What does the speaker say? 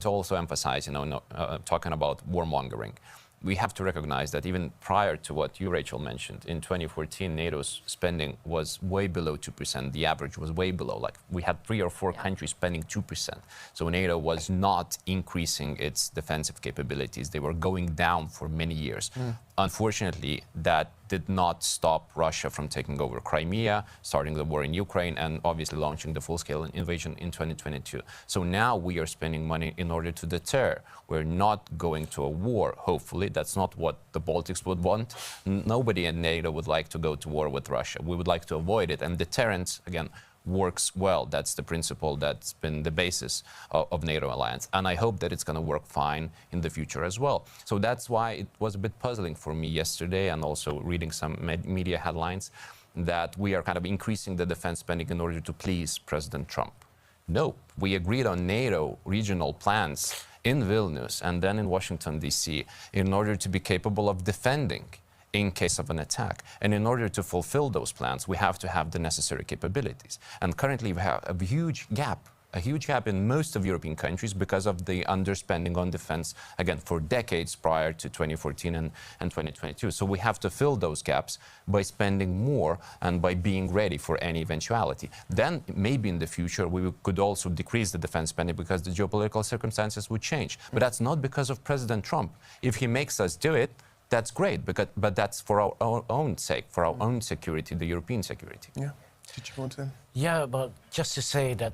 to also emphasize, talking about warmongering, we have to recognize that even prior to what you, Rachel, mentioned, in 2014, NATO's spending was way below 2%. The average was way below. Like, we had 3 or 4 countries spending 2%. So NATO was not increasing its defensive capabilities. They were going down for many years. Unfortunately, that did not stop Russia from taking over Crimea, starting the war in Ukraine, and obviously launching the full-scale invasion in 2022. So now we are spending money in order to deter. We're not going to a war, hopefully. That's not what the Baltics would want. Nobody in NATO would like to go to war with Russia. We would like to avoid it. And deterrence, again, works well. That's the principle that's been the basis of NATO alliance. And I hope that it's going to work fine in the future as well. So that's why it was a bit puzzling for me yesterday, and also reading some media headlines, that we are kind of increasing the defense spending in order to please President Trump. No, we agreed on NATO regional plans in Vilnius and then in Washington DC in order to be capable of defending in case of an attack. And in order to fulfill those plans, we have to have the necessary capabilities. And currently we have a huge gap in most of European countries because of the underspending on defense, again, for decades prior to 2014 and 2022. So we have to fill those gaps by spending more and by being ready for any eventuality. Then maybe in the future we could also decrease the defense spending because the geopolitical circumstances would change. But that's not because of President Trump. If he makes us do it, that's great, but that's for our own sake, for our own security, the European security. Yeah. Did you want to? Yeah, but just to say that